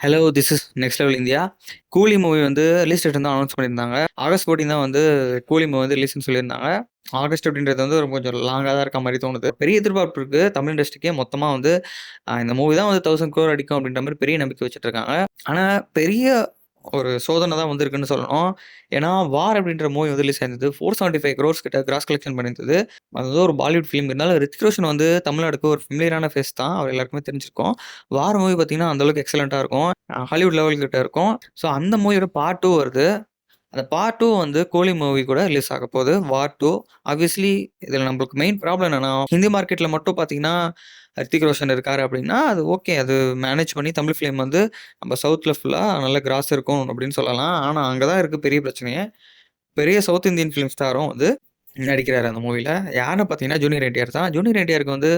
Hello this is next level India. கூலி movie வந்து release date வந்து அனௌன்ஸ் பண்ணியிருந்தாங்க. ஆகஸ்ட் 14 தான் வந்து கூலி மூவி வந்து ரிலீஸ்னு சொல்லியிருந்தாங்க. ஆகஸ்ட் அப்படின்றது வந்து ரொம்ப கொஞ்சம் லாங்கா தான் இருக்க மாரி தோணுது. பெரிய எதிர்பார்ப்பு இருக்கு. தமிழ் இண்டஸ்ட்ரிக்கே மொத்தமா வந்து இந்த மூவி தான் வந்து 1000 கோர் அடிக்கும் அப்படின்ற மாரி பெரிய நம்பிக்கை வச்சுட்டு இருக்காங்க. ஆனா பெரிய ஒரு சோதனை தான் வந்திருக்குன்னு சொல்லணும். ஏன்னா, வார் அப்படின்ற மூவி வந்து ரிலீஸ் ஆயிருந்தது. 475 க்ரோர்ஸ் கிட்ட கிராஸ் கலெக்ஷன் பண்ணியிருந்தது. அது வந்து ஒரு பாலிவுட் ஃபிலிம். இருந்தாலும் ரித்திக் ரோஷன் வந்து தமிழ்நாடுக்கு ஒரு ஃபெமிலியரான ஃபேஸ் தான். அவர் எல்லாருக்குமே தெரிஞ்சிருக்கும். வார் மூவி பார்த்தீங்கன்னா, அந்த அளவுக்கு எக்ஸலென்ட்டா இருக்கும். ஹாலிவுட் லெவல் கிட்ட இருக்கும். ஸோ அந்த மூவியோட பார்ட் 2 வருது. அந்த பார்ட் 2 வந்து கோலி மூவி கூட ரிலீஸ் ஆகப்போது. வார் 2. ஆப்வியஸ்லி இதில நம்மளுக்கு மெயின் ப்ராப்ளம் என்னன்னா, ஹிந்தி மார்க்கெட்ல மட்டும் பார்த்தீங்கன்னா, ஹிருத்திக் ரோஷன் இருக்காரு அப்படின்னா, அது ஓகே. அது மேனேஜ் பண்ணி தமிழ் ஃபிலிம் வந்து நம்ம சவுத்ல ஃபுல்லா நல்ல கிராஸ் இருக்கும் அப்படின்னு சொல்லலாம். ஆனா, அங்க தான் இருக்கு பெரிய பிரச்சனையே. பெரிய சவுத் இந்தியன் ஃபிலிம் ஸ்டாரும் வந்து நடிக்கிறாரு அந்த மூவில. யாருன்னு பார்த்தீங்கன்னா, ஜூனியர் என்டிஆர் தான். ஜூனியர் என்டிஆருக்கு வந்து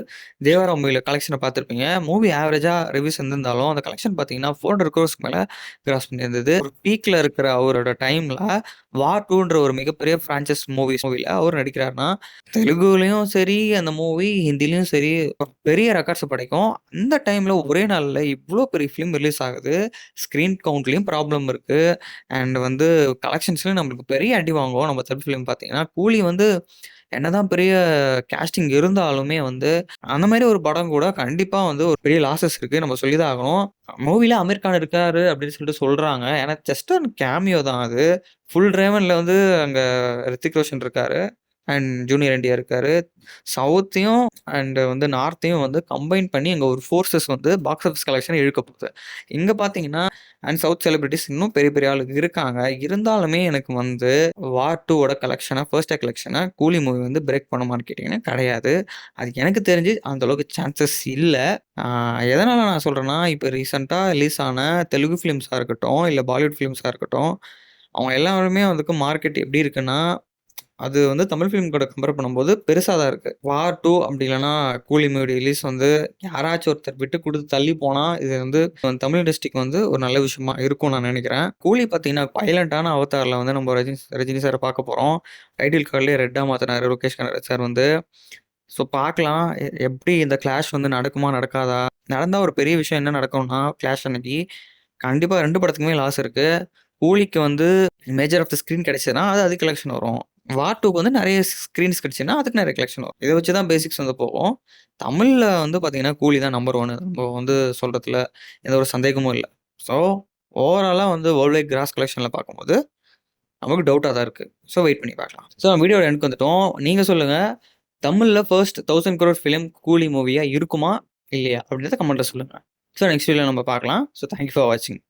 தேவரா மூவில கலெக்ஷன பார்த்துருப்பீங்க. மூவி ஆவரேஜா ரிவ்யூஸ் இருந்திருந்தாலும், அந்த கலெக்ஷன் பார்த்தீங்கன்னா, 400 க்ரோர்ஸ்க்கு மேல கிராஸ் பண்ணியிருந்தது. ஒரு பீக்ல இருக்கிற அவரோட டைம்ல வார் 2ன்ற ஒரு மிகப்பெரிய பிரான்சைஸ் மூவில அவர் நடிக்கிறாருன்னா, தெலுங்குலயும் சரி, அந்த மூவி ஹிந்திலயும் சரி, பெரிய ரெக்கார்ட்ஸ படைக்கும். அந்த டைம்ல ஒரே நாள்ல இவ்ளோ பெரிய ஃபிலிம் ரிலீஸ் ஆகுது. ஸ்க்ரீன் கவுண்ட்லயும் ப்ராப்ளம் இருக்கு. அண்ட் வந்து கலெக்ஷன்ஸ்லயும் நம்மளுக்கு பெரிய அடி வாங்குவோம். நம்ம தமிழ் ஃபிலிம் பார்த்தீங்கன்னா, கூலி வந்து என்னதான் பெரிய கேஸ்டிங் இருந்தாலுமே வந்து, அந்த மாரி ஒரு படம் கூட கண்டிப்பா வந்து ஒரு பெரிய லாஸஸ் இருக்கு. நம்ம சொல்லி தான் ஆகணும். மூவில அமீர் கான் இருக்காரு அப்படின்னு சொல்லிட்டு சொல்றாங்க. ஏன்னா ஜஸ்ட் ஒரு கேமியோ தான் அது. ஃபுல் டிரைவன்ல வந்து அங்க ரித்திக் ரோஷன் இருக்காரு. அண்ட் ஜூனியர் என்டிஆர் இருக்காரு. சவுத்தையும் அண்ட் வந்து நார்த்தையும் வந்து கம்பைன் பண்ணி அங்க ஒரு ஃபோர்ஸஸ் வந்து பாக்ஸ் ஆஃபிஸ் கலெக்ஷன இழுக்க போகுது. இங்க பார்த்தீங்கன்னா, அண்ட் சவுத் செலிபிரிட்டீஸ் இன்னும் பெரிய பெரிய ஆளுங்க இருக்காங்க. இருந்தாலுமே எனக்கு வந்து வார் 2 ஓட கலெக்ஷன, ஃபர்ஸ்ட் டே கலெக்ஷன கூலி மூவி வந்து பிரேக் பண்ணுமான்னு கேட்டீங்கன்னா கிடையாது. அது எனக்கு தெரிஞ்சு அந்த அளவுக்கு சான்சஸ் இல்ல. ஆ எதனால நான் சொல்றேன்னா, இப்ப ரீசென்ட்டா ரிலீஸ் ஆன தெலுங்கு ஃபிலிம்ஸா இருக்கட்டும், இல்ல பாலிவுட் ஃபிலிம்ஸா இருக்கட்டும், அவங்க எல்லாருமே வந்துக்கு மார்க்கெட் எப்படி இருக்குன்னா, அது வந்து தமிழ் ஃபிலிம் கூட கம்பேர் பண்ணும்போது பெருசா தான் இருக்கு. வார் 2 அப்படி இல்லன்னா கூலி மூவி ரிலீஸ் வந்து யாராச்சும் ஒருத்தர் விட்டு குடுத்து தள்ளி போனா, இது வந்து தமிழ் இண்டஸ்ட்ரிக்கு வந்து ஒரு நல்ல விஷயமா இருக்கும்னு நான் நெனைக்கிறேன். கூலி பார்த்தீங்கன்னா, வயலன்ட்டான அவதார்ல வந்து நம்ம ரஜினி சார பார்க்க போறோம். டைட்டில் கார்ட்லயே ரெட்டா மாத்துனாரு லோகேஷ் கனகராஜ் சார் வந்து. ஸோ பார்க்கலாம். எப்படி இந்த கிளாஷ் வந்து நடக்குமா? நடக்காதா? நடந்தா ஒரு பெரிய விஷயம் என்ன நடக்கும்னா, கிளாஷ் அன்னைக்கு கண்டிப்பா 2 படத்துக்குமே லாஸ் இருக்கு. கூலிக்கு வந்து மேஜர் ஆஃப் த ஸ்க்ரீன் கிடைச்சதுன்னா, அது அதிக கலெக்ஷன் வரும். வார் 2க்கு வந்து நெறைய ஸ்க்ரீன்ஸ் கிடைச்சுதுன்னா, அதுக்கு நெறைய கலெக்ஷன் வரும். இத வச்சு தான் பேசிக்ஸ் வந்து போகும். தமிழ்ல வந்து பார்த்தீங்கன்னா, கூலி தான் நம்பர் 1 நம்ம வந்து சொல்றதுல எந்த ஒரு சந்தேகமும் இல்ல. ஸோ, ஓவராலா வந்து வேர்ல்ட் வைட் கிராஸ் கலெக்ஷன்ல பார்க்கும்போது, நமக்கு டவுட்டா தான் இருக்கு. ஸோ, வெயிட் பண்ணி பார்க்கலாம். ஸோ, வீடியோட எண்டுக்கு வந்துட்டோம். நீங்க சொல்லுங்க. தமிழ்ல ஃபர்ஸ்ட் 1000 crore ஃபிலிம் கூலி மூவியா இருக்குமா? இல்லையா? அப்படின்றத கமெண்ட்ல சொல்லுங்க. ஸோ, நெக்ஸ்ட் வீடியோல நம்ம பார்க்கலாம். ஸோ, தேங்க் யூ ஃபார் வாட்சிங்.